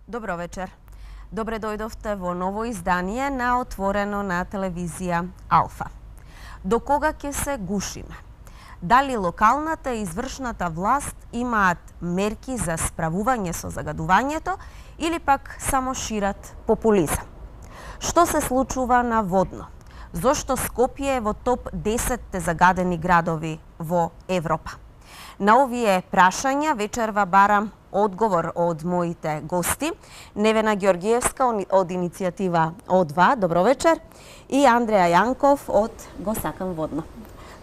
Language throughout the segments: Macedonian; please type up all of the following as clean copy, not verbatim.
Добро вечер. Добре дојдовте во ново издание на Отворено на телевизија Алфа. До кога ќе се гушиме? Дали локалната и извршната власт имаат мерки за справување со загадувањето или пак само шират популизам? Што се случува на водно? Зошто Скопје е во топ 10 загадени градови во Европа? На овие прашања вечерва барам одговор од моите гости. Невена Георгиевска од иницијатива О2, добро вечер, и Андреја Јанков од Го сакам водно.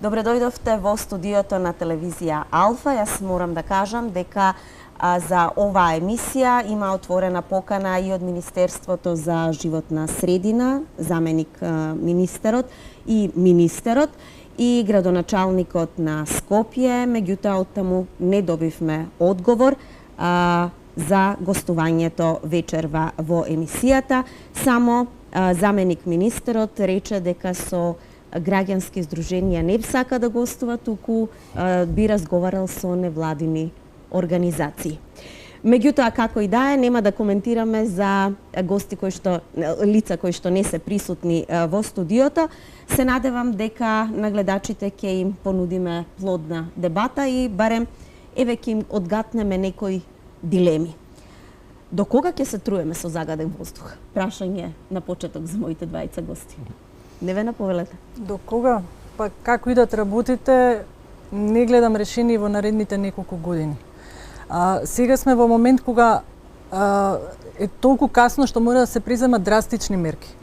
Добре дојдовте во студиото на телевизија Алфа. Јас морам да кажам дека за оваа емисија има отворена покана и од Министерството за животна средина, заменик министерот и министерот и градоначалникот на Скопје, меѓутоа оттаму не добивме одговор за гостувањето вечерва во емисијата. Само заменик министерот рече дека со граѓански здруженија не сака да гостува, туку би разговарал со невладини организации. Меѓутоа, како и да е, нема да коментираме за гости лица кои што не се присутни во студиото. Се надевам дека на гледачите ќе им понудиме плодна дебата и барем еве ќе им одгатнеме некои дилеми. До кога ќе се труеме со загаден воздух? Прашање на почеток за моите двајца гости. Невена, повелете. До кога? Па како идат работите, не гледам решение во наредните неколку години. Сега сме во момент кога е толку касно што мора да се преземат драстични мерки.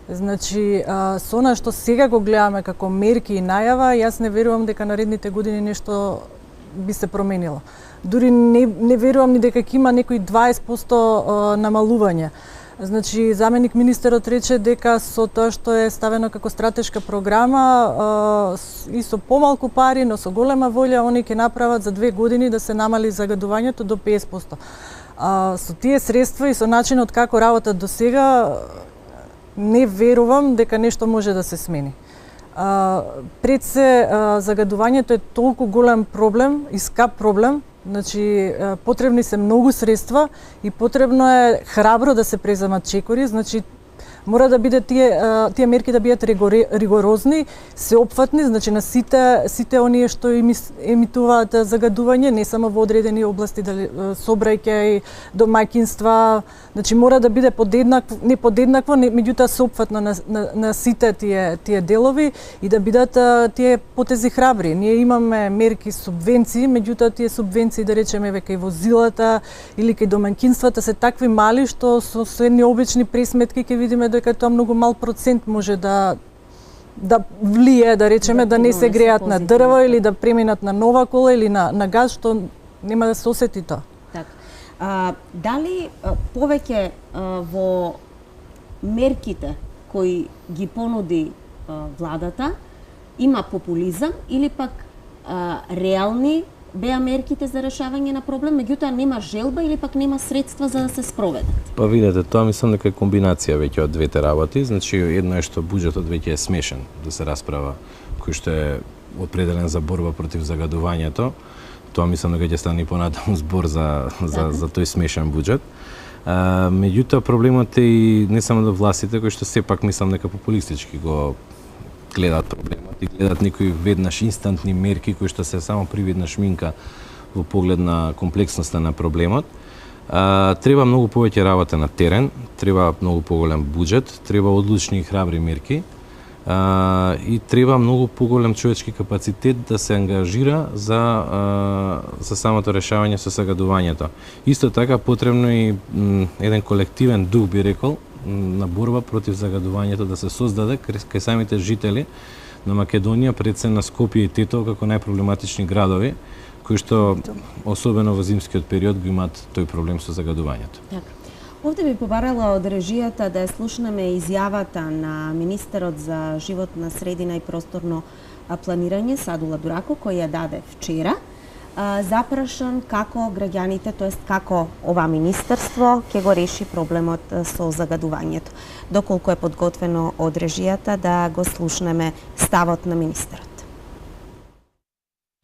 Значи, со она што сега го гледаме како мерки и најава, јас не верувам дека наредните години нешто би се променило. Дури не верувам ни дека ќе има некои 20% намалување. Значи, заменик министерот рече дека со тоа што е ставено како стратешка програма и со помалку пари, но со голема волја, они ќе направат за 2 години да се намали загадувањето до 50%. Со тие средства и со начинот како работат до сега, не верувам дека нешто може да се смени. Пред се, загадувањето е толку голем проблем и скап проблем. Значи, потребни се многу средства и потребно е храбро да се преземат чекори. Значи, мора да биде тие мерки да бидат ригорозни, сеопфатни, значи на сите оние што емитуваат загадување, не само во одредени области, дали собрајќа и домаќинства. Значи, мора да биде не подеднакво, меѓутоа сеопфатно на сите тие делови и да бидат тие потези храбри. Ние имаме мерки субвенции, меѓутоа тие субвенции, да речеме, кај возилата или кај домаќинствата се такви мали што со едни обични пресметки ќе видиме дека тоа многу мал процент може да влие, да речеме, да не се греат на дрво или да преминат на нова кола или на газ, што нема да се осети тоа. Дали повеќе во мерките кои ги понуди владата има популизам или пак реални беа мерките за решавање на проблем, меѓутоа нема желба или пак нема средства за да се спроведат? Па видете, тоа мислам дека е комбинација веќе од двете работи. Значи, едно е што буџетот веќе е смешен да се расправа, кој што е определен за борба против загадувањето. Тоа мислам дека ќе стане понатаму збор за тој смешен буџет. Меѓутоа, проблемот е и не само до властите, кои што сепак мислам дека популистички го гледат проблемот и гледат некои веднаш инстантни мерки кои што се само привидна шминка во поглед на комплексноста на проблемот. Треба многу повеќе работа на терен, треба многу поголем буџет, треба одлучни и храбри мерки и треба многу поголем човечки капацитет да се ангажира за самото решавање со загадувањето. Исто така потребно и еден колективен дух, би рекол, на борба против загадувањето да се создаде кај самите жители на Македонија, пред се на Скопје и Тетово како најпроблематични градови, кои што особено во зимскиот период го имаат тој проблем со загадувањето. Овде би побарала од режијата да ја слушнеме изјавата на министерот за животна средина и просторно планирање Садула Дурако, кој ја даде вчера, запрашан како граѓаните, тоест како ова министерство ќе го реши проблемот со загадувањето. Доколку е подготвено од режијата да го слушнеме ставот на министерот.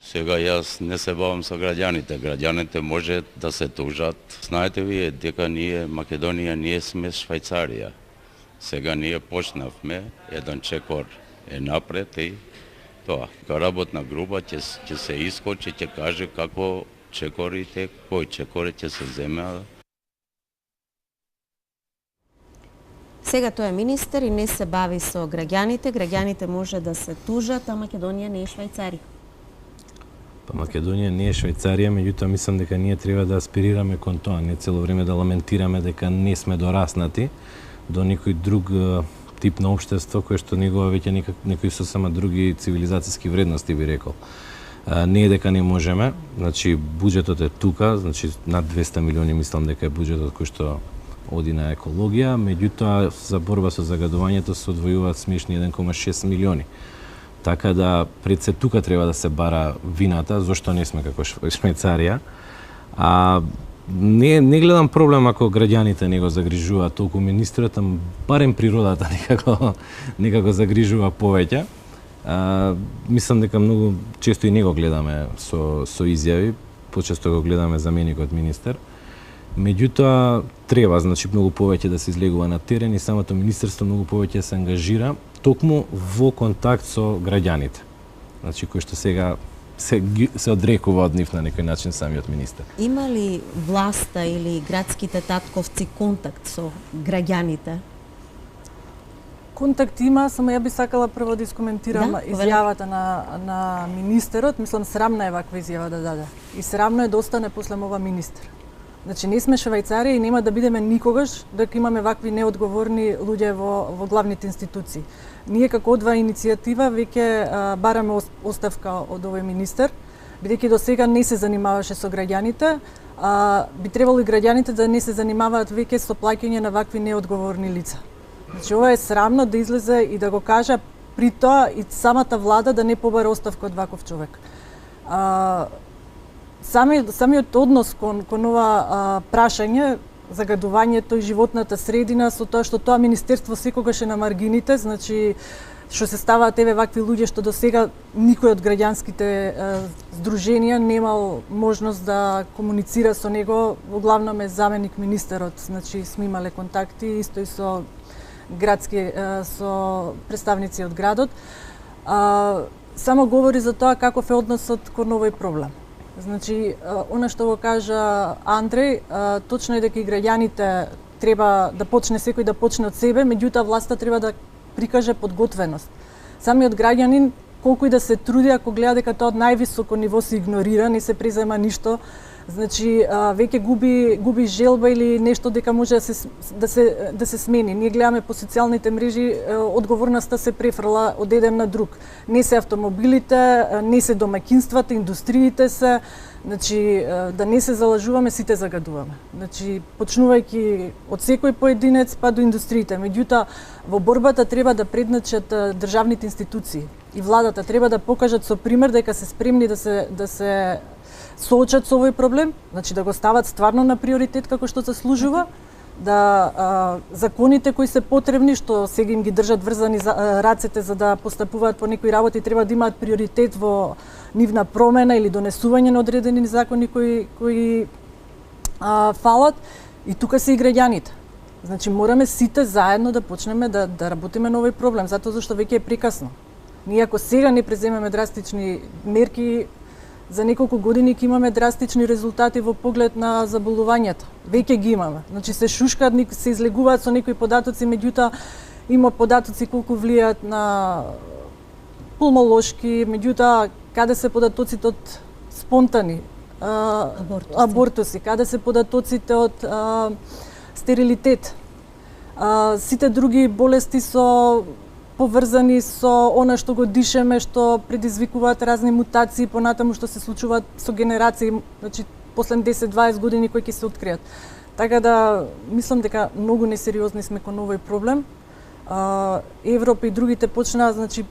Сега јас не се бавам со граѓаните. Граѓаните може да се тужат. Знаете вие дека ние, Македонија, ние сме Швајцарија. Сега ние почнавме, еден чекор е напред и тоа. Работна група ќе се искочи, ќе каже како чекорите, кои чекори ќе се земеа. Сега тој е министер и не се бави со граѓаните. Граѓаните може да се тужат, а Македонија не е Швајцарија. Па Македонија не е Швајцарија, меѓутоа мислам дека ние треба да аспирираме кон тоа, не цело време да ламентираме дека не сме дораснати до некој друг тип на општество кој што негова веќе некои сосема други цивилизацијски вредности би рекол. Не е дека не можеме, значи буџетот е тука, значи над 200 милиони мислам дека е буџетот кој што оди на екологија, меѓутоа за борба со загадувањето се одвојуваат смешни 1,6 милиони. Така да пред се тука треба да се бара вината, зошто не сме како Швајцарија. Не гледам проблем ако граѓаните не го загрижуваат толку министрот, барем природата некако загрижува повеќе. Мислам дека многу често и не го гледаме со изјави, почесто го гледаме заменикот министер. Меѓутоа треба значи многу повеќе да се излегува на терен и самото министерство многу повеќе се ангажира токму во контакт со граѓаните. Значи кои што сега се одрекува од нив на некој начин самиот министер. Има ли власта или градските татковци контакт со граѓаните? Контакт има, само ја би сакала прво да искоментирам изјавата на министерот. Мислам срамна е ваква изјава да даде. И срамно е да остане после ова министер. Значи не сме Швајцарија и нема да бидеме никогаш дека имаме вакви неодговорни луѓе во главните институции. Ние како одва иницијатива веќе бараме оставка од овој министер, бидејќи до сега не се занимаваше со граѓаните, би требало и граѓаните да не се занимаваат веќе со плаќање на вакви неодговорни лица. Значи ова е срамно да излезе и да го кажа, при тоа и самата влада да не побара оставка од ваков човек. Самиот однос кон ова прашање, загадувањето и животната средина, со тоа што тоа министерство секогаш е на маргините, значи што се ставаат вакви луѓе што до сега никој од граѓанските здруженија немал можност да комуницира со него, главно е заменик министерот, значи сме имале контакти исто и со со представници од градот. Само говори за тоа каков е односот кон овој проблем. Значи, она што го кажа Андреј, точно е дека и граѓаните треба да почне секој да почне од себе, меѓутоа власта треба да прикаже подготвеност. Самиот граѓанин, колку и да се труди, ако гледа дека тоа од највисоко ниво се игнорира, не се презема ништо, значи веќе губи желба или нешто дека може да се смени. Ние гледаме по социјалните мрежи, одговорноста се префрла од еден на друг. Не се автомобилите, не се домаќинствата, индустриите се, значи да не се залажуваме, сите загадуваме. Значи почнувајќи од секој поединец па до индустриите. Меѓутоа во борбата треба да предначат државните институции и владата треба да покажат со пример дека се спремни да се соочат со овој проблем, значи да го стават стварно на приоритет како што заслужува, да законите кои се потребни, што сега им ги држат врзани рацете за да постапуваат по некои работи, треба да имаат приоритет во нивна промена или донесување на одредени закони кои фалат. И тука се и граѓаните. Значи мораме сите заедно да почнеме да работиме на овој проблем, затоа зашто веќе е прекасно. Ние ако сега не преземеме драстични мерки, за неколку години ќе имаме драстични резултати во поглед на заболувањата. Веќе ги имаме. Значи се шушкаат, се излегуваат со некои податоци, меѓутоа има податоци колку влијаат на пулмолошки, меѓутоа каде се податоците од спонтани абортуси, каде се податоците од стерилитет. Сите други болести со поврзани со она што го дишеме, што предизвикуваат разни мутации, понатаму што се случуваат со генерации, значи после 10-20 години кои ќе се откријат. Така да мислам дека многу несериозни сме кон овој проблем. Европа и другите почнаа значи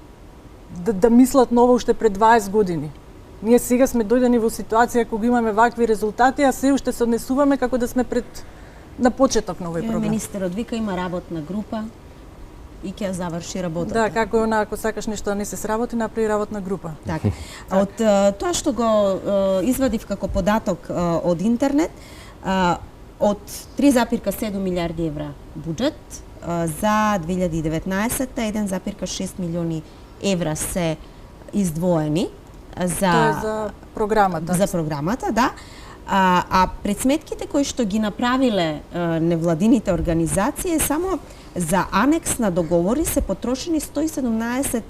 да мислат ново уште пред 20 години. Ние сега сме дојдени во ситуација кога имаме вакви резултати, а се уште се однесуваме како да сме на почеток на овој проблем. Министерот вика има работна група. и ќе ја заврши работата. Да, како е она, ако сакаш нешто да не се сработи, направи работна група. Така. Од тоа што го извадив како податок од интернет, од 3,7 милиарди евра буџет за 2019 1,6 милиони евра се издвоени Тоа е за програмата. За програмата, да. А предсметките кои што ги направиле невладините организации само за анекс на договори се потрошени 117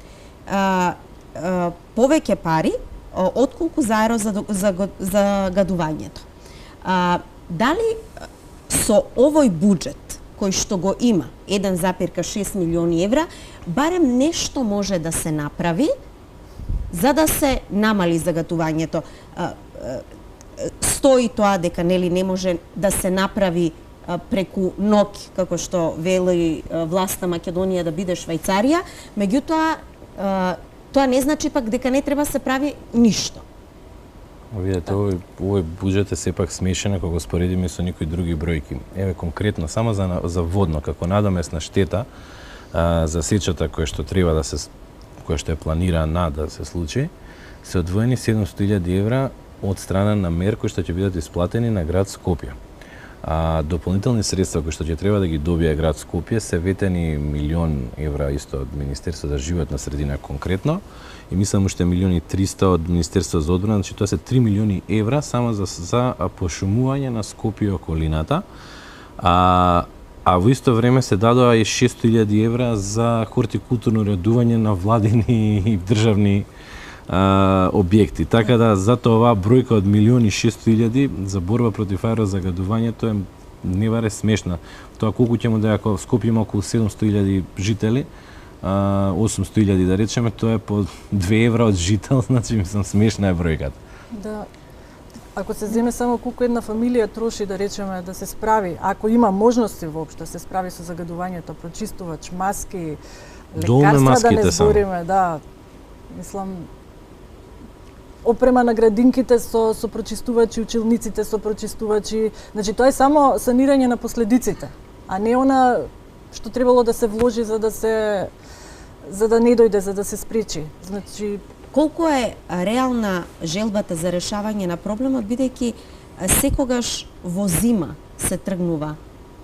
повеќе пари отколку за загадувањето. Дали со овој буџет кој што го има 1,6 милиони евра, барем нешто може да се направи за да се намали загатувањето? Стои тоа дека нели не може да се направи преку ноќ, како што вели власта Македонија да биде Швајцарија, меѓутоа тоа не значи пак дека не треба се прави ништо. Видете, овој буџет е сепак смешен ако го споредиме со некои други бројки. Еве конкретно само за водно како надомесна штета за сечата која што треба да се која што е планирана да се случи, се одвоени 700.000 евра од страна на мер кои што ќе бидат исплатени на град Скопје. Дополнителни средства кои што ќе треба да ги добие град Скопје се ветени 1.000.000 евра исто од Министерството за животна средина конкретно и мислам уште 1.300.000 од Министерството за одбрана, значи тоа се 3 милиони евра само за пошумување на Скопје и околината. А во исто време се дадоа и 600.000 евра за хортикултурно редување на владини и државни објекти. Така да затоа оваа бројка од 1.600.000 за борба против аерозагадувањето е неваре смешна. Тоа колку ќе му да ако Скопје има околу 700.000 жители, 800.000 да речеме, тоа е по 2 евра од жител, значи мислам смешна е бројката. Да. Ако се земе само колку една фамилија троши да речеме да се справи, ако има можности воопшто да се справи со загадувањето, прочистувач, маски, лекарства да не збориме, да. Мислам опрема на градинките со прочистувачи, училниците со прочистувачи. Значи тоа е само санирање на последиците, а не она што требало да се вложи за да не дојде, за да се спречи. Значи колку е реална желбата за решавање на проблемот, бидејќи секогаш во зима се тргнува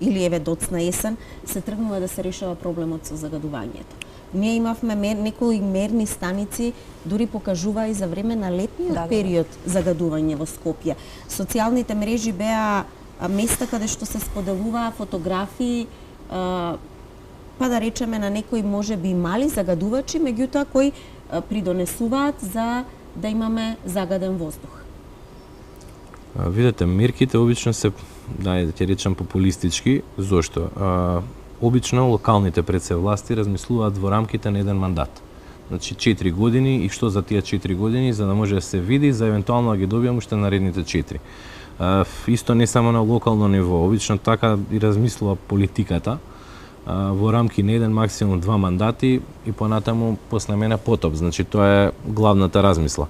или еве доцна есен се тргнува да се решава проблемот со загадувањето. Ние имавме некои мерни станици, дури покажува и за време на летниот период загадување во Скопје. Социјалните мрежи беа места каде што се споделуваа фотографии, па да речеме на некои можеби мали загадувачи, меѓутоа кои придонесуваат за да имаме загаден воздух. Видете, мерките обично се, да ќе речам популистички. Зошто? Обично локалните предсевласти размислуваат во рамките на еден мандат. Значи 4 години и што за тие 4 години за да може да се види за евентуално да ги добијам уште наредните 4. Исто не само на локално ниво, обично така и размислува политиката во рамки на еден максимум 2 мандати и понатаму после мене потоп. Значи тоа е главната размисла.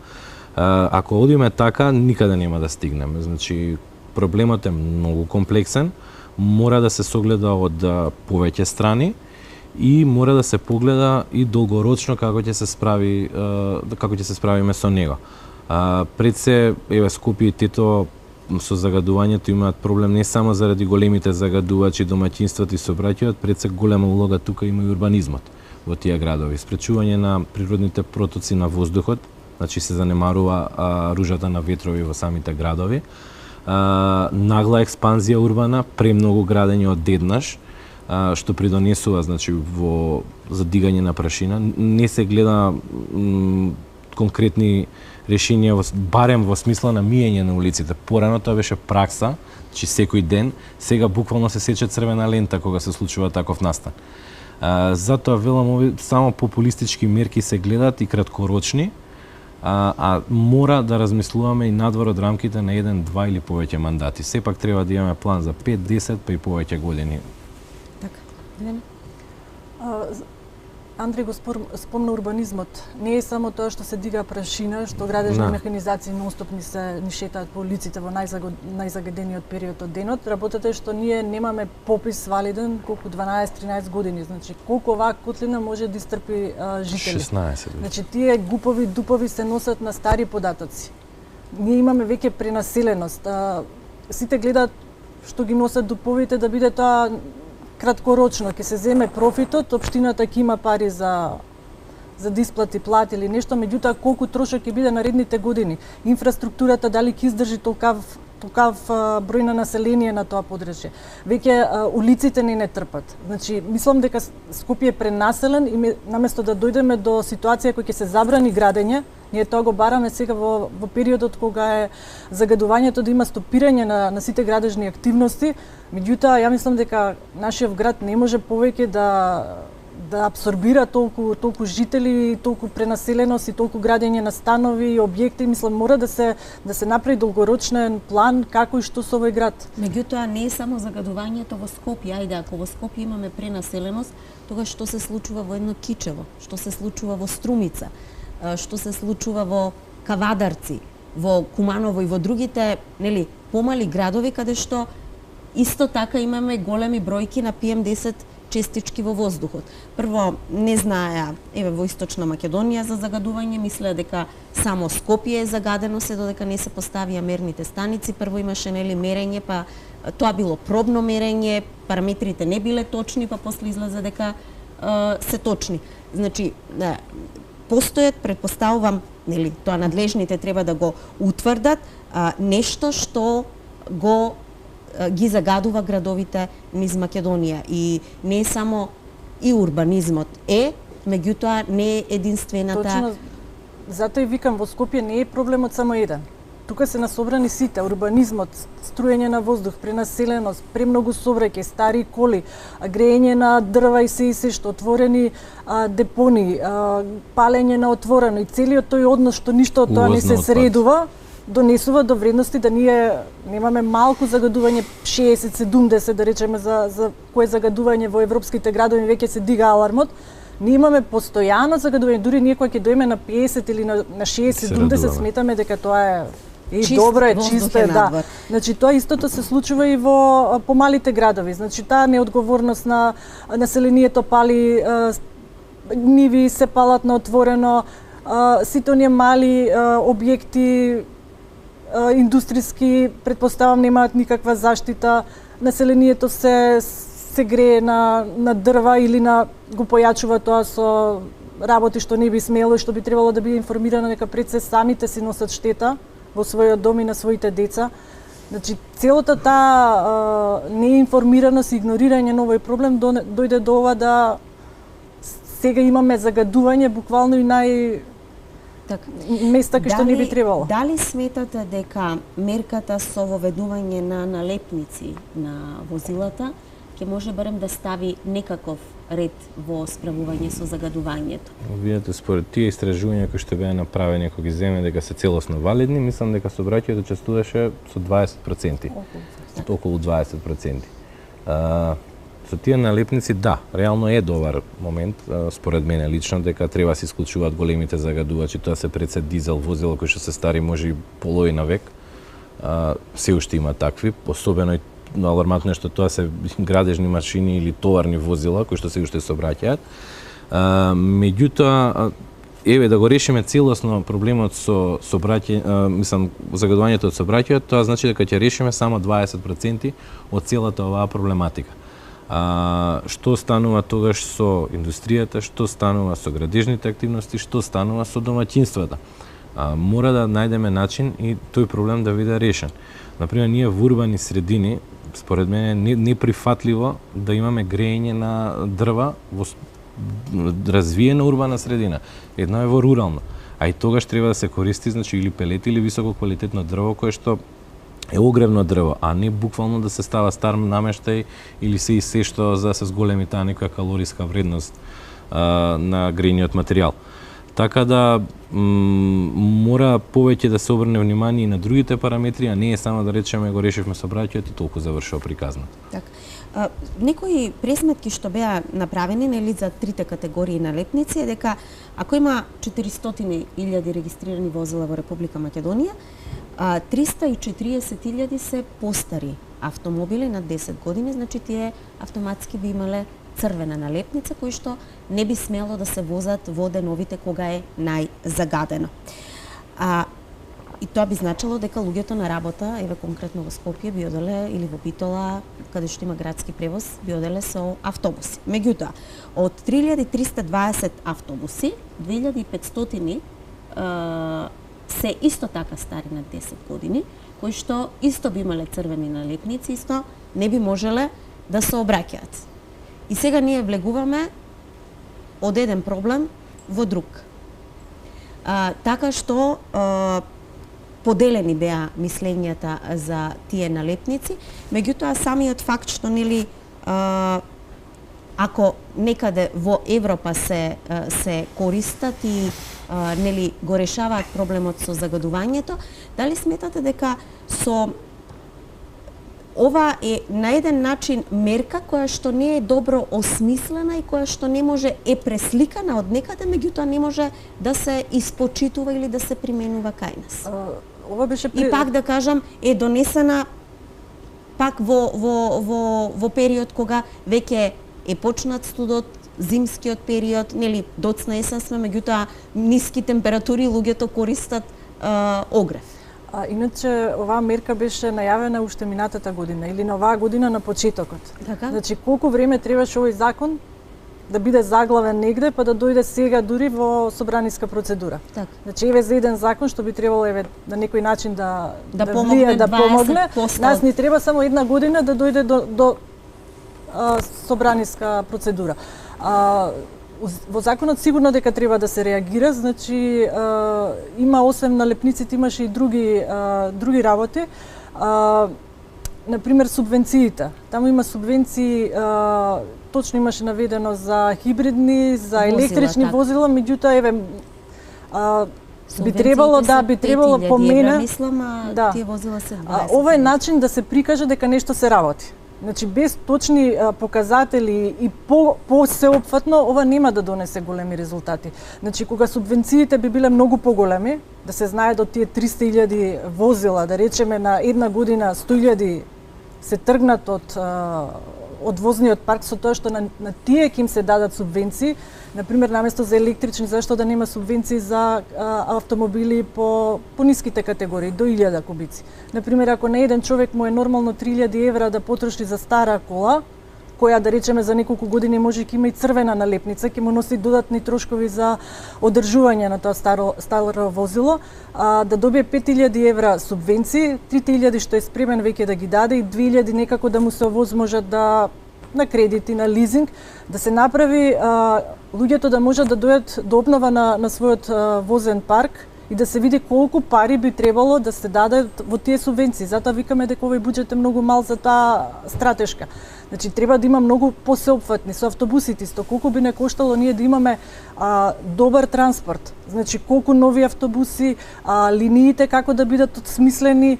Ако одиме така, никаде нема да стигнеме. Значи проблемот е многу комплексен, мора да се согледа од повеќе страни и мора да се погледа и долгорочно како ќе се справиме со него. Пред се, еве Скопје и Тетово со загадувањето имаат проблем не само заради големите загадувачи, домаќинствата и сообраќајот, пред се голема улога тука има и урбанизмот во тие градови. Спречување на природните протоци на воздухот, значи се занемарува ружата на ветрови во самите градови. Нагла експанзија урбана, премногу градење одеднаш, што придонесува значи во задигање на прашина. Не се гледа конкретни решенија барем во смисла на миење на улиците. Порано тоа беше пракса, значи секој ден, сега буквално се сече црвена лента кога се случува таков настан. Затоа велам само популистички мерки се гледат и краткорочни, а мора да размислуваме и надвор од рамките на 1, 2 или повеќе мандати. Сепак треба да имаме план за 5, 10 па и повеќе години. Така. Андри го спомна урбанизмот. Не е само тоа што се дига прашина, што градежни механизации нонстоп ни шетаат по улиците во најзагадениот период од денот. Работата е што ние немаме попис валиден колку 12-13 години. Значи колку оваа котлина може да истрпи жители. 16. Значи тие гупови дупови се носат на стари податоци. Ние имаме веќе пренаселеност. Сите гледаат што ги носат дуповите да биде тоа краткорочно, ќе се земе профитот, општината ќе има пари за да исплати плати или нешто, меѓутоа колку трошок ќе биде наредните години. Инфраструктурата дали ќе издржи толкав број на население на тоа подречје. Веќе улиците не трпат. Значи, мислам дека Скопје е пренаселен и наместо да дојдеме до ситуација која ќе се забрани градење, ние тоа го бараме сега во периодот кога е загадувањето да има стопирање на сите градежни активности. Меѓутоа, ја мислам дека нашиот град не може повеќе да абсорбира толку жители, толку пренаселеност и толку градење на станови и објекти. Мислам, мора да се направи долгорочен план како и што со овој град. Меѓутоа, не е само загадувањето во Скопје. Ајде, ако во Скопје имаме пренаселеност, тогаш што се случува во едно Кичево, што се случува во Струмица, што се случува во Кавадарци, во Куманово и во другите, нели, помали градови каде што исто така имаме големи бројки на PM10 честички во воздухот. Прво, не знаеа, еве во Источна Македонија за загадување, мислеа дека само Скопје е загадено, се додека не се поставија мерните станици. Прво имаше, нели, мерење, па тоа било пробно мерење, параметрите не биле точни, па после излезе дека се точни. Значи, постојат, претпоставувам, нели, тоа надлежните треба да го утврдат, нешто што ги загадува градовите низ Македонија. И не само и урбанизмот меѓутоа не е единствената. Точно, затоа и викам, во Скопје не е проблемот само еден. Тука се насобрани сите, урбанизмот, струење на воздух, пренаселеност, премногу сообраќај, стари коли, греење на дрва и се што, отворени депони, палење на отворено и целиот тој однос што ништо од тоа не се средува, донесува до вредности да ние немаме малку загадување, 60-70 да речеме за кое загадување во европските градови веќе се дига алармот. Ние имаме постојано загадување, дури ние кога ќе дојме на 50 или на 60-70 сметаме дека тоа е добро, чисто е, да. Значи тоа истото се случува и во помалите градови. Значи таа неодговорност на населението пали ниви, се палат на отворено, сите оние мали објекти индустријски, претпоставам, немаат никаква заштита, населението се грее на дрва или го појачува тоа со работи што не би смело и што би требало да биде информирано дека пред се самите си носат штета во својот дом и на своите деца. Значи, целата таа неинформираност и игнорирање на овој проблем дојде до ова да сега имаме загадување буквално и места кај што не би требало. Дали сметате дека мерката со воведување на налепници на возилата ќе може барем да стави некаков ред во справување со загадувањето? Видете, според тие истражувања кои што беа направени, кога ги земе дека се целосно валидни, мислам дека сообраќајето учествуваше со 20%. Околу 20%. Со тие налепници, да, реално е добар момент, според мене лично, дека треба се исклучуваат големите загадувачи, тоа се пред се дизел возила кои што се стари може и половина век. Се уште има такви, особено и алармантно е што тоа се градежни машини или товарни возила кои што се уште сообраќаат. Меѓутоа, еве да го решиме целосно проблемот со мислам загадувањето од сообраќајот, тоа значи дека ќе решиме само 20% од целата оваа проблематика. Што станува тогаш со индустријата, што станува со градежните активности, што станува со домаќинствата. Мора да најдеме начин и тој проблем да биде решен. Например, ние во урбани средини, според мене, неприфатливо да имаме греење на дрва во развиена урбана средина. Едно е во рурално, а и тогаш треба да се користи, значи, или пелети или високо квалитетно дрво кое што е огревно дрво, а не буквално да се става стар намештај или се што за се зголеми таа некоја калориска вредност на грејниот материјал. Така да мора повеќе да се обрне внимание и на другите параметри, а не е само да речеме го решивме со браќето и толку завршува приказната. Така. Некои пресметки што беа направени нели за трите категории налепници е дека ако има 400.000 регистрирани возила во Република Македонија, 340.000 се постари автомобили над 10 години, значи тие автоматски би имале црвена налепница кои што не би смело да се возат во деновите кога е најзагадено. И тоа би значило дека луѓето на работа, еве конкретно во Скопје, би оделе или во Битола, каде што има градски превоз, би оделе со автобуси. Меѓутоа, од 3320 автобуси, 2500 се исто така стари над 10 години, кои што исто би имале црвени налепници, исто не би можеле да се обраќаат. И сега ние влегуваме од еден проблем во друг. Така што поделени беа мислењата за тие налепници, меѓутоа самиот факт што нели ако некаде во Европа се користат и нели го решаваат проблемот со загадувањето, дали сметате дека со ова е на еден начин мерка која што не е добро осмислена и која што не може е пресликана од некаде, меѓутоа не може да се испочитува или да се применува кај нас. Ова беше И пак да кажам е донесена пак во период кога веќе е почнат студот, зимскиот период, нели доцна есен сме, меѓутоа ниски температури луѓето користат огрев. Иначе, оваа мерка беше најавена уште минатата година или на оваа година на почетокот. Така? Значи, колку време требаше овој закон да биде заглавен негде, па да дојде сега дури во собраниска процедура. Така. Значи, еве за еден закон што би требало еве на некој начин да помогне, влие, да помогне. 20%. Нас ни треба само една година да дојде до собраниска процедура. Во законот сигурно дека треба да се реагира, значи има освен налепниците имаше и други работи. Например субвенциите. Таму има субвенции, точно имаше наведено за хибридни, за електрични возила, меѓутоа еве би требало по мене, мислам, тие возила се 20. Ова е начин да се прикаже дека нешто се работи. Значи, без точни показатели и по-сеопфатно, ова нема да донесе големи резултати. Значи, кога субвенциите би биле многу поголеми, да се знае до тие 300.000 возила, да речеме на една година 100.000 се тргнат од возниот парк, со тоа што на тие ќе им се дадат субвенции, например, наместо за електрични, зашто да нема субвенции за автомобили по ниските категории, до 1000 кубици. Например, ако на еден човек му е нормално 3000 евра да потроши за стара кола, која да речеме за неколку години може ќе има и црвена налепница, ќе му носи додатни трошкови за одржување на тоа старо возило, да добие 5000 евра субвенции, 3000 што е спремен веќе да ги даде и 2000 некако да му се овозможат на кредит и на лизинг, да се направи луѓето да можат да дојдат до обнова на својот возен парк и да се види колку пари би требало да се дадат во тие субвенции. Затоа викаме дека овој буџет е многу мал за таа стратешка. Значи, треба да има многу посеопфатни со автобусите исто. Колку би не коштало ние да имаме добар транспорт. Значи, колку нови автобуси, линиите како да бидат смислени,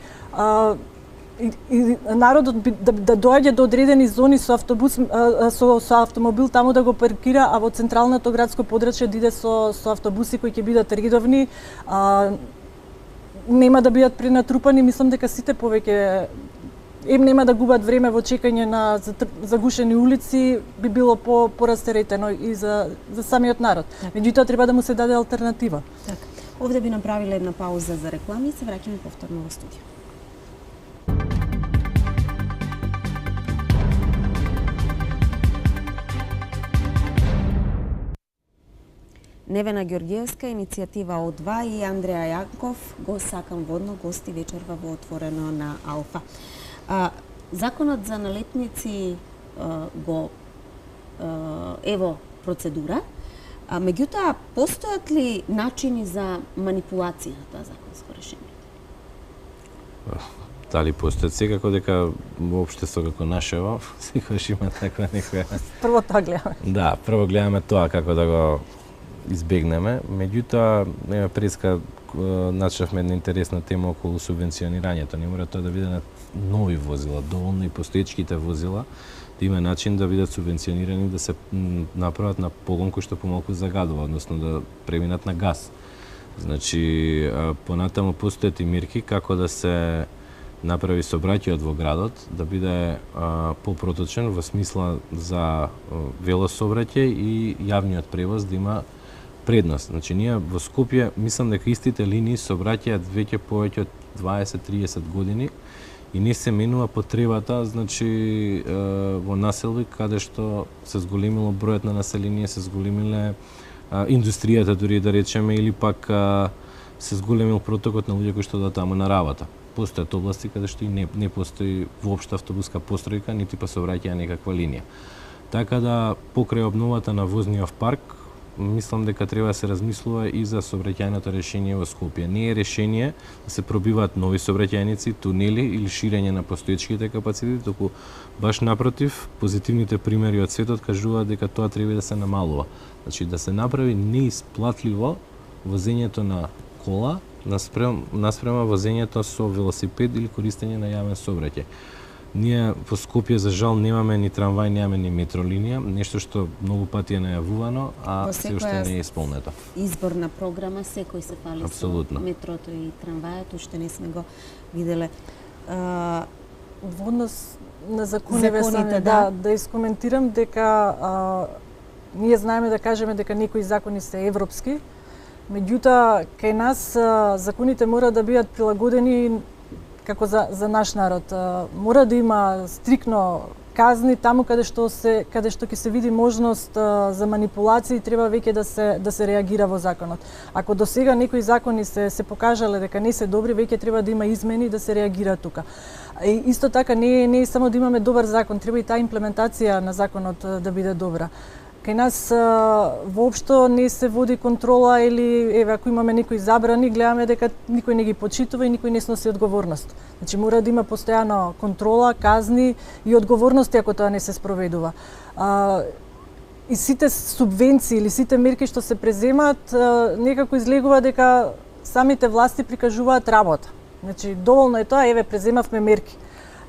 и народот да доаѓа до одредени зони со автобус, со автомобил таму да го паркира, а во централното градско подрачје да иде со автобуси кои ќе бидат редовни, нема да бидат пренатрупани. Мислам дека сите повеќе нема да губат време во чекање на загушени улици, би било порастеретено и за самиот народ. Меѓутоа треба да му се даде алтернатива. Така. Овде би направиле една пауза за реклами и се враќаме повторно во студио. Невена Ѓорѓиевска, иницијатива О2 и Андреја Јанков го сакам водно гости вечерва во Отворено на Алфа. Законот за налепници го ево процедура, меѓутоа постојат ли начини за манипулација на тоа законско решение? Дали постојат? Секако дека во општество како нашево, секогаш има таква некоја... Прво тоа гледаме. Да, прво гледаме тоа како да го избегнеме. Меѓутоа, преска начнавме една интересна тема околу субвенционирањето. Не мора тоа да биде на нови возила, доволно и постоечките возила да има начин да бидат субвенционирани, да се направат на погон кој што помалку загадува, односно да преминат на газ. Значи, понатаму постојат и мерки како да се направи сообраќајот во градот, да биде попроточен во смисла за велосообраќај и јавниот превоз да има предност. Значи, ние во Скопје, мислам дека истите линии сообраќајат веќе повеќе од 20-30 години и не се менува потребата, значи, во населби каде што се зголемило бројот на население, се зголемиле индустријата, дури да речеме, или пак се зголемил протокот на луѓе кои што да таму на работа. Постојат области каде што и не постои воопшто автобуска постројка, нити па сообраќаја некаква линија. Така да, покрај обновата на возниот парк, мислам дека треба да се размислува и за сообраќајното решение во Скопје. Не е решение да се пробиваат нови сообраќајници, тунели или ширење на постоечките капацитети, туку баш напротив, позитивните примери од светот кажуваат дека тоа треба да се намалува. Значи, да се направи неисплатливо возењето на кола наспрема возењето со велосипед или користење на јавен сообраќај. Ние во Скопје за жал немаме ни трамвај, немаме ни метролинија, нешто што многу пати е најавувано, а се уште не е исполнето. Изборна програма секој се фали Апсолутно. Со метрото и трамвајот, уште не сме го виделе. Во однос на законите, да искоментирам дека ние знаеме да кажеме дека некои закони се европски, меѓутоа кај нас законите мора да бидат прилагодени како за наш народ. Мора да има стрикно казни таму каде што ќе се види можност за манипулации, треба веќе да се реагира во законот. Ако до сега некои закони се покажале дека не се добри, веќе треба да има измени да се реагира тука. И исто така не е само да имаме добар закон, треба и таа имплементација на законот да биде добра. Кај нас воопшто не се води контрола или ако имаме некои забрани, гледаме дека никој не ги почитува и никој не сноси одговорност. Значи мора да има постојано контрола, казни и одговорности ако тоа не се спроведува. И сите субвенции или сите мерки што се преземаат некако излегува дека самите власти прикажуваат работа. Значи доволно е тоа, преземавме мерки.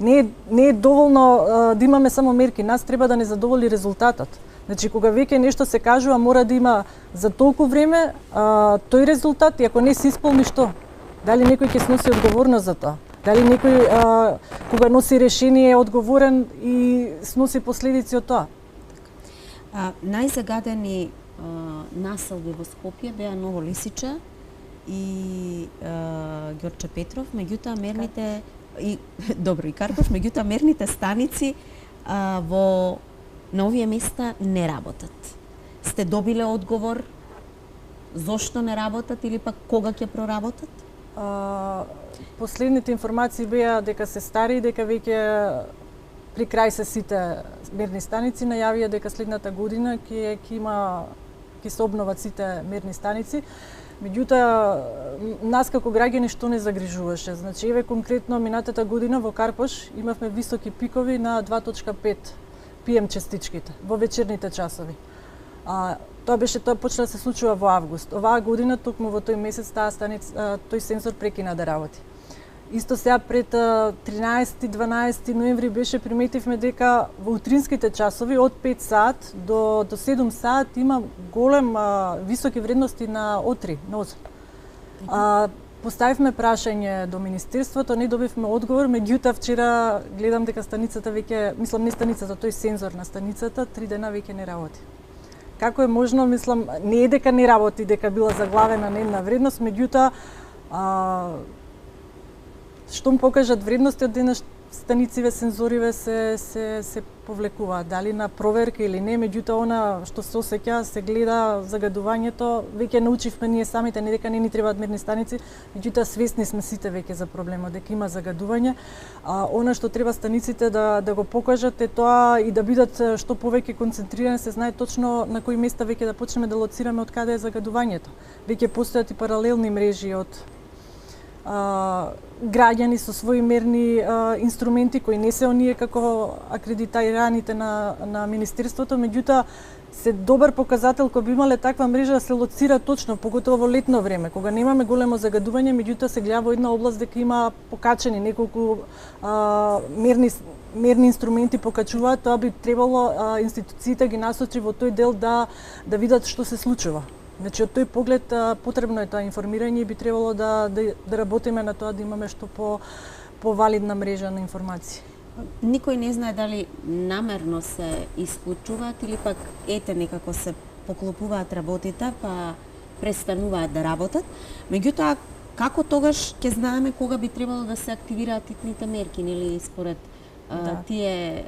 Не е доволно да имаме само мерки, нас треба да не задоволи резултатот. Значи, кога веќе нешто се кажува, мора да има за толку време тој резултат и ако не се исполни, што? Дали некој ќе сноси одговорност за тоа? Дали некој, кога носи решение, е одговорен и сноси последици од тоа? Најзагадени населби во Скопје беа Ново Лисиче и Ѓорче Петров, меѓутоа мерните и Карпош, меѓутоа мерните станици во на овие места не работат. Сте добиле одговор зошто не работат или пак кога ќе проработат? Последните информации беа дека се стари, дека веќе при крај се сите мерни станици, најавија дека следната година ќе се обноват сите мерни станици. Меѓутоа, нас како граѓани што не загрижуваше? Значи, конкретно минатата година во Карпош имавме високи пикови на 2.5 PM частичките во вечерните часови. Тоа почна да се случува во август. Оваа година токму во тој месец тој сензор прекина да работи. Исто сега пред 13-12 ноември приметивме дека во утринските часови од 5 саат до 7 саат има голем високи вредности на отри, на озон. Поставивме прашање до Министерството, не добивме одговор, меѓутоа вчера гледам дека станицата веќе, мислам не станицата, тој сензор на станицата 3 дена веќе не работи. Како е можно, мислам, не е дека не работи, дека била заглавена нивна вредност, меѓутоа штом покажат вредности од денес станициве, сензориве се повлекуваат, дали на проверка или не, меѓутоа она што се осеќа, се гледа загадувањето, веќе научивме ние самите, не дека не ни требаат мерни станици, меѓутоа свесни сме сите веќе за проблемот, дека има загадување. Она што треба станиците да го покажат е тоа и да бидат што повеќе концентрирани, се знае точно на кои места веќе да почнеме да лоцираме од каде е загадувањето. Веќе постојат и паралелни мрежи од граѓани со своји мерни инструменти кои не се оние како акредитираните на Министерството, меѓутоа се добар показател кога би имале таква мрежа да се лоцира точно, поготово во летно време, кога немаме големо загадување, меѓутоа се гледа во една област дека има покачени неколку мерни инструменти покачуваат, тоа би требало институциите ги насочи во тој дел да видат што се случува. Значи, од тој поглед потребно е тоа информирање и би требало да работиме на тоа да имаме што повалидна мрежа на информации. Никој не знае дали намерно се исклучуваат или пак некако се поклопуваат работите, па престануваат да работат. Меѓутоа, како тогаш ќе знаеме кога би требало да се активираат итните мерки, нели според тие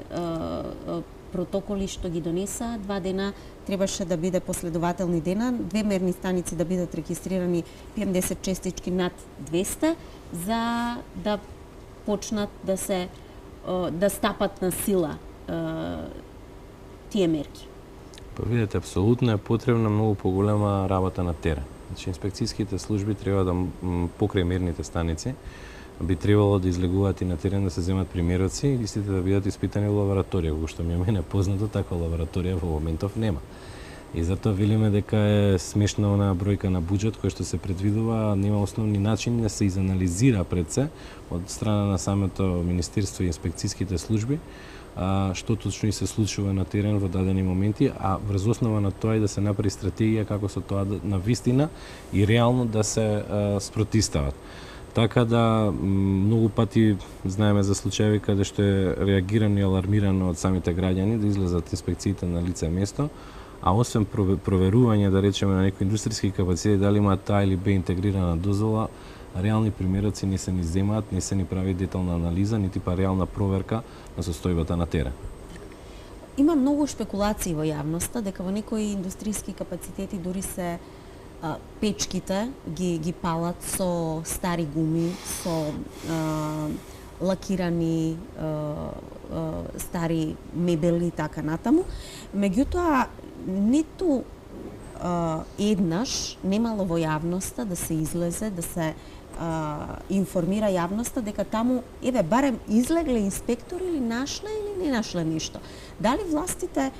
протоколи што ги донеса, 2 дена требаше да биде последователни дена, 2 мерни станици да бидат регистрирани PM10 честички над 200 за да почнат да стапат на сила тие мерки. Па видете, апсолутно е потребна многу поголема работа на терен. Значи, инспекцијските служби треба да покрај мерните станици би требало да излегуваат и на терен да се земат примероци и истите да бидат испитани во лабораторија, кога што ми е мене познато, таква лабораторија во моментов нема. И затоа велиме дека е смешна онаа бројка на буџет кој што се предвидува, нема основни начини да се изанализира пред се од страна на самото министерство и инспекцијските служби, што точно и се случува на терен во дадени моменти, а врз основа на тоа и да се направи стратегија како со тоа на вистина и реално да се спротистават. Така да, многу пати знаеме за случаи каде што е реагирано и алармирано од самите граѓани да излезат инспекциите на лице место, а освен проверување, да речеме, на некои индустријски капацитети, дали има таа или бе интегрирана дозвола, реални примероци не се ни земаат, не се ни прави детална анализа, нити па реална проверка на состојбата на терен. Има многу шпекулации во јавноста дека во некои индустријски капацитети дури се печките ги палат со стари гуми, со лакирани стари мебели и така натаму. Меѓутоа, ниту еднаш немало во јавноста да се излезе, да се информира јавноста дека таму, барем излегле инспектори или не нашле ништо. Дали властите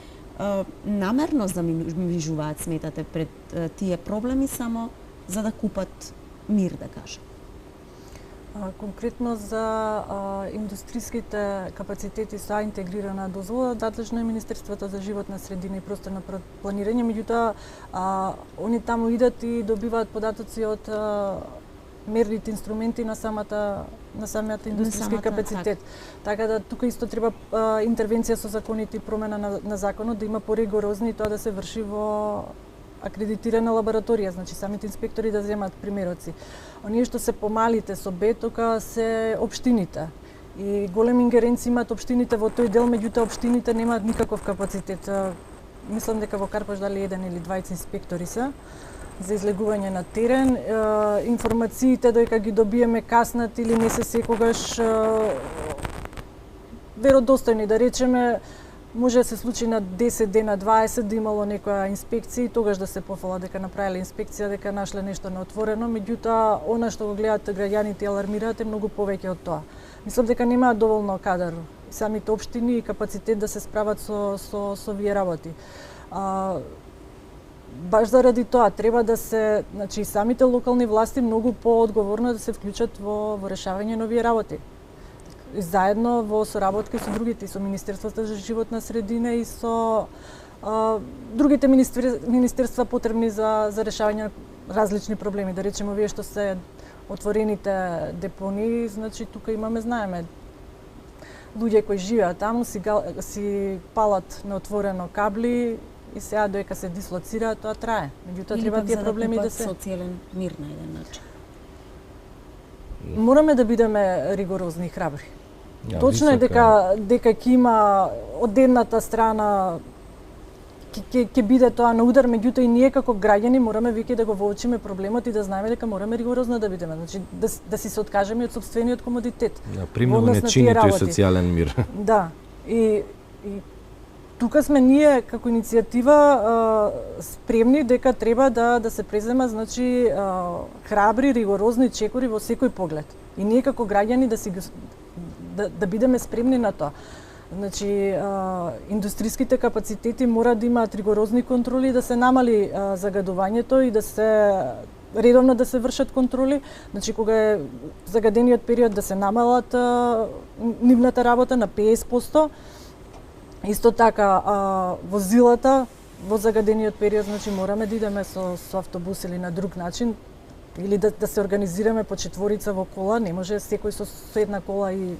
намерно замижуваат, сметате, пред тие проблеми само за да купат мир, да кажем? Конкретно за индустријските капацитети со интегрирана дозвола, надлежно е Министерството за животна средина и просторно планирање, меѓутоа они таму идат и добиваат податоци од мерните инструменти на самиот индустријски капацитет. Така да тука исто треба интервенција со законите и промена на законот, да има поригорозни и тоа да се врши во акредитирана лабораторија, значи самите инспектори да земат примероци. Оние што се помалите со бетока се општините. И големи ингеренции имаат општините во тој дел, меѓутоа општините немаат никаков капацитет. Мислам дека во Карпаш дали 1 или 2 инспектори се за излегување на терен. Информациите дека ги добиеме каснат или не се секогаш веродостојни, да речеме, може да се случи на 10 дена, 20 да имало некоја инспекција и тогаш да се пофала дека направиле инспекција, дека нашле нешто неотворено, меѓутоа она што го гледаат граѓаните и алармираат е многу повеќе од тоа. Мислам дека немаат доволно кадар самите општини и капацитет да се справат со овие работи. Баш заради тоа треба да се, значи самите локални власти многу поодговорно да се вклучат во решавање на овие работи. Заедно во соработка со другите, со Министерството за животна средина и со другите министерства потребни за решавање на различни проблеми. Да речеме, овие што се отворените депонии, значи тука имаме, знаеме, луѓе кои живеат таму, си палат неотворено кабли и сега доека се дислоцираат, тоа трае. Меѓутоа треба тие проблеми да се социјален мир на еден начин. Мораме да бидеме ригорозни и храбри. Точно е дека ќе има од едната страна ќе биде тоа на удар, меѓутоа и ние како граѓани мораме веќе да го воочиме проблемот и да знаеме дека мораме ригорозно да бидеме, значи да си се откажеме од сопствениот комодитет. Примногу не чини тој социјален мир. Да. И тука сме ние како иницијатива спремни дека треба да се презема, значи храбри, ригорозни чекори во секој поглед. И ние како граѓани да бидеме спремни на тоа. Значи, индустријските капацитети мора да имаат ригорозни контроли, да се намали загадувањето и редовно да се вршат контроли. Значи, кога е загадениот период да се намалат нивната работа на 50%. Исто така, возилата во загадениот период, значи мораме да идеме со автобус или на друг начин, или да се организираме по четворица во кола, не може секој со една кола и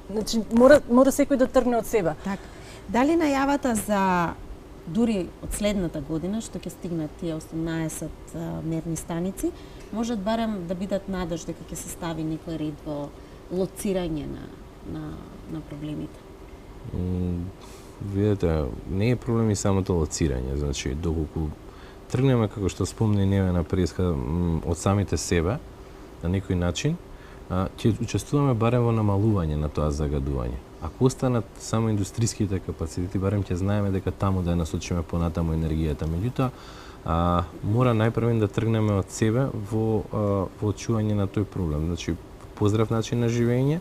значи мора секој да тргне од себе. Така. Дали најавата за дури од следната година што ќе стигнат тие 18 мерни станици, можат барем да бидат надеж дека ќе се стави некој ред во лоцирање на проблемите? Видете, не е проблем и самото лоцирање, значи доколку тргнеме, како што спомне Невена Преска, од самите себе, на некој начин, ќе учествуваме барем во намалување на тоа загадување. Ако останат само индустријските капацитети, барем ќе знаеме дека таму да насочиме понатаму енергијата. Меѓутоа, мора најпрво да тргнеме од себе во очување на тој проблем. Значи, поздрав начин на живење,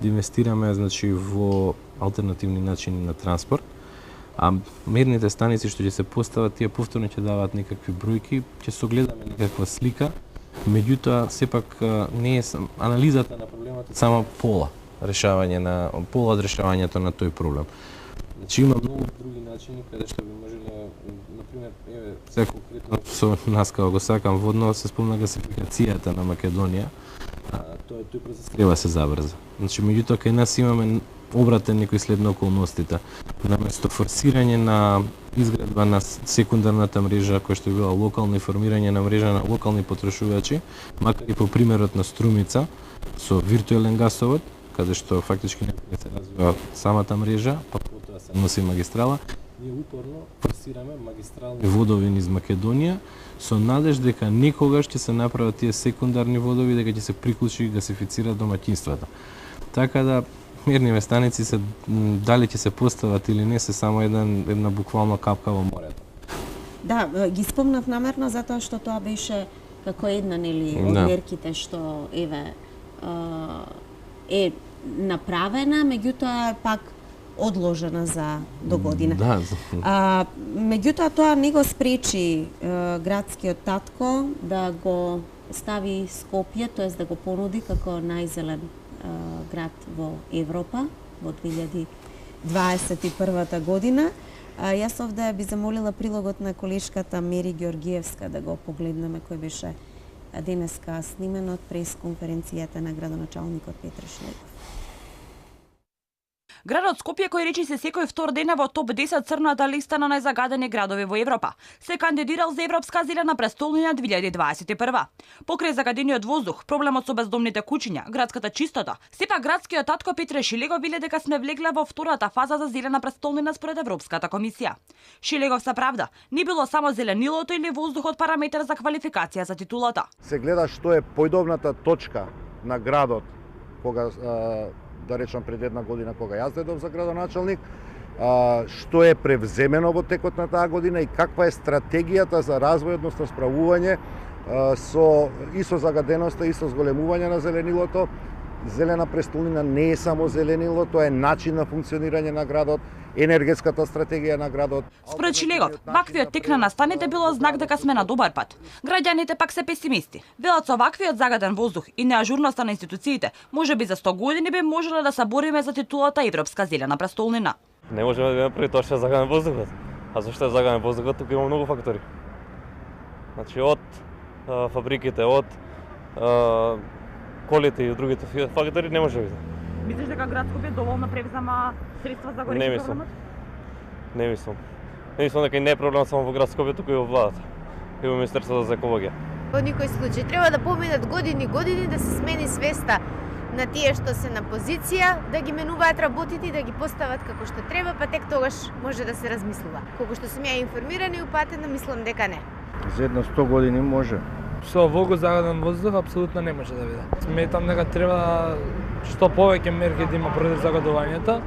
да инвестираме, значи, во алтернативни начини на транспорт, а мерните станици што ќе се постават, тие повторно ќе даваат некакви бројки, ќе согледаме некаква слика, меѓутоа сепак не е анализата на проблемот само пола од решавањето на тој проблем. Значи има многу други начини каде што би можеле, например, сега конкретно со нас како го сакам водно се спомна гасификацијата на Македонија, тој процес треба се забрза. Значи меѓутоа кај нас имаме обратен некој след на околностите. Наместо форсирање на изградба на секундарната мрежа, која што била локално и формирање на мрежа на локални потрошувачи, макар и по примерот на Струмица, со виртуелен гасовод, каде што фактички не се развива самата мрежа, па потоа се носи магистрала, ние упорно форсираме магистрални водови низ Македонија, со надеж дека некогаш ќе се направат тие секундарни водови, дека ќе се приклучи и гасифицира домаќинствата. Така да мерниве станици се дали ќе се постават или не се само една буквално капка во морето. Да, ги спомнав намерно затоа што тоа беше како една од мерките што е направена, меѓутоа пак одложена за до година. Да. Меѓутоа тоа не го спречи градскиот татко да го стави Скопје, тоест да го понуди како најзелен град во Европа во 2021 година. Јас овде би замолила прилогот на колешката Мери Георгиевска да го погледнеме, кој беше денеска снимен од пресконференцијата на градоначалникот Петар Шлегов. Градот Скопје, кој речиси секој втор ден во топ 10 црната листа на најзагадени градови во Европа, се кандидирал за Европска зелена престолнина 2021. Покрај загадениот воздух, проблемот со бездомните куќиња, градската чистота, сепак градскиот татко Петре Шилегов веле дека сме влегле во втората фаза за зелена престолнина според Европската комисија. Шилегов се правда, не било само зеленилото или воздухот параметар за квалификација за титулата. Се гледа што е појдовната точка на градот кога да речам пред една година кога јас дојдов за градоначалник, што е превземено во текот на таа година и каква е стратегијата за развој, односно справување со загаденоста и со зголемување на зеленилото. Зелена престолнина не е само зеленило, тоа е начин на функционирање на градот, енергетската стратегија на градот. Според Шилегов, ваквиот тек на настаните било знак дека сме на добар пат. Граѓаните пак се песимисти. Велат со ваквиот загаден воздух и неажурноста на институциите, можеби за 100 години би можеле да се бориме за титулата Европска зелена престолнина. Не можеме да бидеме први тоа што е загаден воздухот. А зашто е загаден воздухот? Тука има многу фактори. Значи од фабриките, од колите и другите фактори не може да биде. Мислиш дека град Скопје доволно превзема средства за горещи проблемот? Не мислам. Не мислам дека не е проблем само во град Скопје, туку и во владата. И во Министерството за екологија. Во никој случај треба да поминат години да се смени свеста на тие што се на позиција, да ги менуваат работите и да ги постават како што треба, па тек тогаш може да се размислува. Колку што сум ја информирана и упатена, мислам дека не. За едно 100 години може. Со овој загаден воздух апсолутно не може да биде. Сметам дека треба што повеќе мерки да има против загадувањето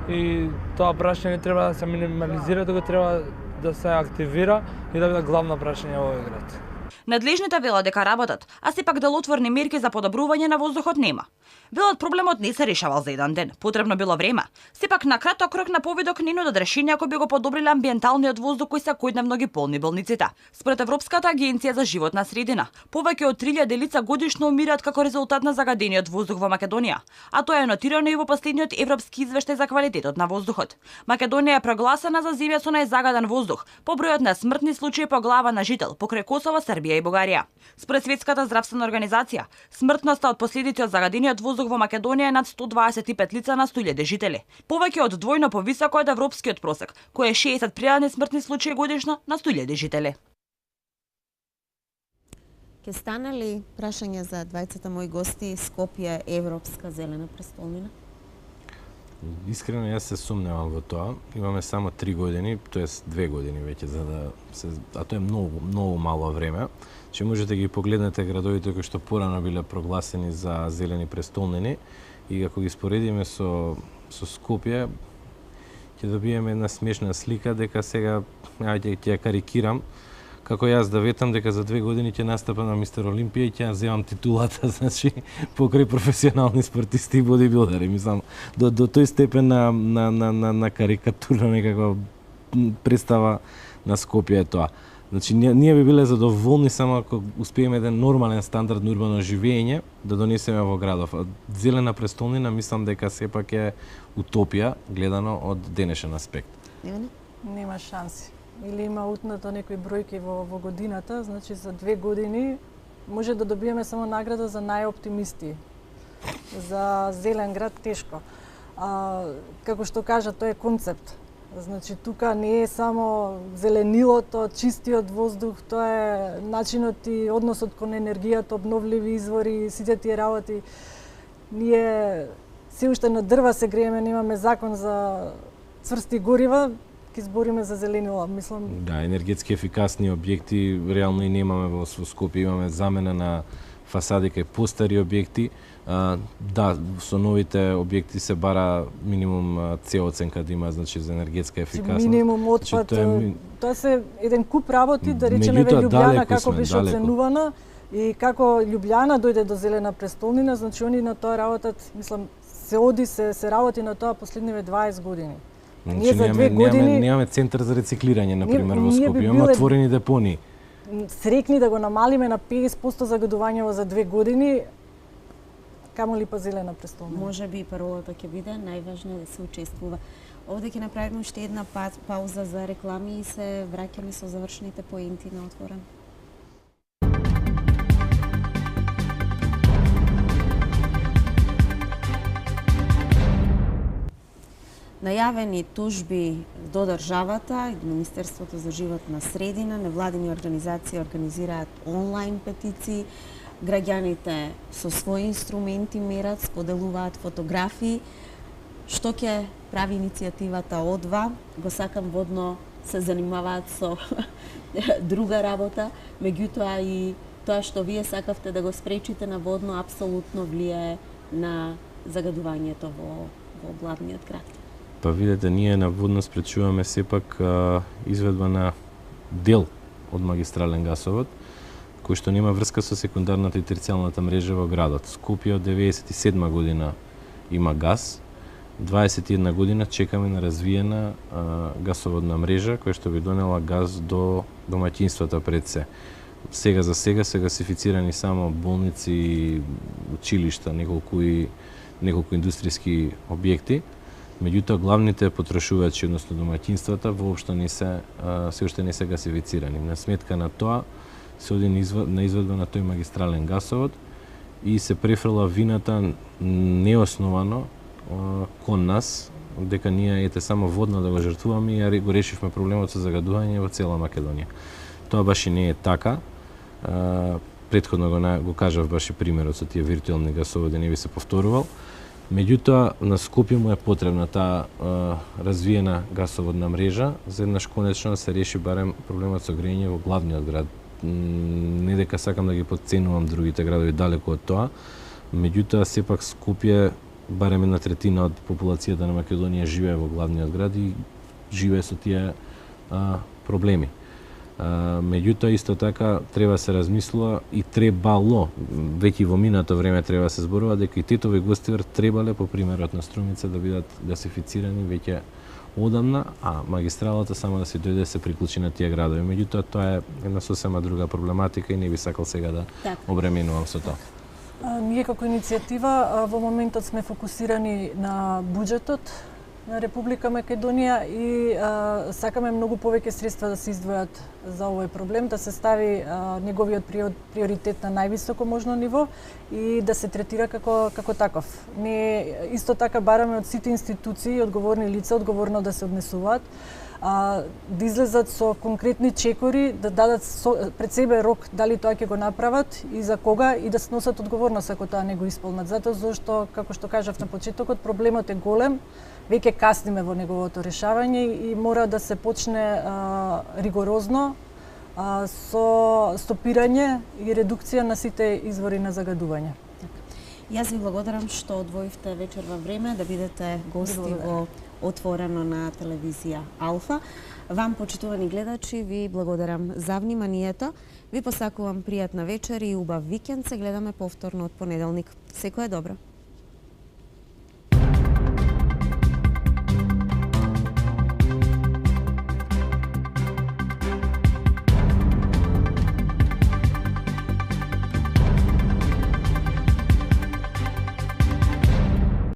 и тоа прашање не треба да се минимализира, туку треба да се активира и да биде главно прашање во овој град. Надлежните велат дека работат, а сепак делотворни мерки за подобрување на воздухот нема. Велат проблемот не се решавал за еден ден, потребно било време. Сепак на краток рок на повидок не нудат решенија кои би го подобриле амбиенталниот воздух кој секојдневно ги полни болниците. Според Европската агенција за животна средина, повеќе од 3000 лица годишно умираат како резултат на загадениот воздух во Македонија, а тоа е нотирано и во последниот европски извештај за квалитетот на воздухот. Македонија е прогласена за земја со најзагаден воздух по бројот на смртни случаи по глава на жител покрај Косово, Србија и Бугарија. Според Светската здравствена организација, смртноста од последици од загадениот воздух во Македонија е над 125 лица на 100.000 жители. Повеќе од двојно повисоко од европскиот просек, кој е 60 пријавени смртни случаи годишно на 100.000 жители. Ке стане ли, прашање за двајцата мои гости, Скопје европска зелена престолнина? Искрено јас се сумневам во тоа. Имаме само 3 години, тоест 2 години веќе за да се, а тоа е многу мало време. Че можете ги погледнете градовите кои што порано биле прогласени за зелени престолнини и ако ги споредиме со Скопје, ќе добиеме една смешна слика дека сега ќе ја карикирам како јас да ветам дека за 2 години ќе настапам на Мистер Олимпија и ќе ја земам титулата, значи покрај професионални спортисти и бодибилдери, мислам до тој степен на карикатура некаква представа на Скопје е тоа. Значи ние би биле задоволни само ако успееме еден нормален стандард на урбано живење да донесеме во градов. Зелена престолнина мислам дека сепак е утопија гледано од денешен аспект. Нема шанси. Или има утнато некои бројки во годината, значи за 2 години може да добиеме само награда за најоптимисти. За зелен град тешко. Како што кажа, тоа е концепт. Значи тука не е само зеленилото, чистиот воздух, тоа е начинот и односот кон енергијата, обновливи извори, сите тие работи. Ние се уште на дрва се грееме, немаме закон за цврсти горива, ќе збориме за зеленила, мислам. Да, енергетски ефикасни објекти реално и немаме во Скопје, имаме замена на фасади кај постари објекти. Да, со новите објекти се бара минимум С оценка да има, значи за енергетска ефикасност. Минимум отпад, тоа се еден куп работи, да речеме Лјубљана како беше оценувана и како Лјубљана дојде до зелена престолнина, значи они на тоа работат, мислам, се работи на тоа последниве 20 години. Ние за 2 години немаме центар за рециклирање, на пример во Скопје, имаме отворени депонии. Срекни да го намалиме на 50% загадувањето за 2 години, камо ли па зелена престолнина. Може би паролата ќе биде најважно да се учествува. Овде ќе направиме уште една пауза за реклами и се враќаме со завршените поенти на Отворено. Најавени тужби до државата и до Министерството за животна средина, невладини организации организираат онлайн петиции, граѓаните со своји инструменти мерат, споделуваат фотографии. Што ќе прави иницијативата ОДВА? Го сакам водно се занимаваат со друга работа, меѓутоа и тоа што вие сакавте да го спречите на водно апсолутно влијае на загадувањето во главниот град. Па видете, ние на водно спречуваме сепак изведба на дел од магистрален гасовод, кој што нема врска со секундарната и терцијалната мрежа во градот. Скопје од 97 година има газ, 21 година чекаме на развиена гасоводна мрежа која што би донела газ до домаќинствата пред се. Сега за сега се гасифицирани само болници, училишта, неколку индустријски објекти. Меѓутоа главните потрошувачи, односно домаќинствата, воопшто се уште не се гасифицирани. На сметка на тоа се оди на изведба на тој магистрален гасовод и се префрла вината неосновано кон нас, дека ние само водно да го жртвуваме и го решивме проблемот со загадување во цела Македонија. Тоа баш и не е така. Претходно го кажав баш и примерот со тие виртуелни гасоводи, не би се повторувал. Меѓутоа, на Скопје му е потребна таа развиена гасоводна мрежа, за еднаш конечно да се реши барем проблемот со грејење во главниот град. Не дека сакам да ги потценувам другите градови, далеку од тоа, меѓутоа сепак Скопје барем 1/3 од популацијата на Македонија живее во главниот град и живее со тие проблеми. Меѓутоа, исто така, треба се размислува и требало, веќе во минато време треба се зборува, дека и Тетово и Гостивар требале, по примерот на Струмица, да бидат гасифицирани веќе одамна, а магистралата само да се дојде да се приклучи на тие градови. Меѓутоа, тоа е една сосема друга проблематика и не би сакал сега да обременувам со тоа. Ние како иницијатива во моментот сме фокусирани на буџетот на Република Македонија и сакаме многу повеќе средства да се издвојат за овој проблем, да се стави неговиот приоритет на највисоко можно ниво и да се третира како таков. Ние исто така бараме од сите институции, одговорни лица, одговорно да се однесуваат, да излезат со конкретни чекори, да дадат пред себе рок дали тоа ќе го направат и за кога и да сносат одговорност ако тоа не го исполнат. Затоа зашто, како што кажав на почетокот, проблемот е голем, веќе касниме во неговото решавање и мора да се почне ригорозно со стопирање и редукција на сите извори на загадување. Јас ви благодарам што одвоивте вечерва време да бидете гости во Отворено на телевизија Алфа. Вам, почитувани гледачи, ви благодарам за вниманието. Ви посакувам пријатна вечер и убав викенд. Се гледаме повторно од понеделник. Секое добро.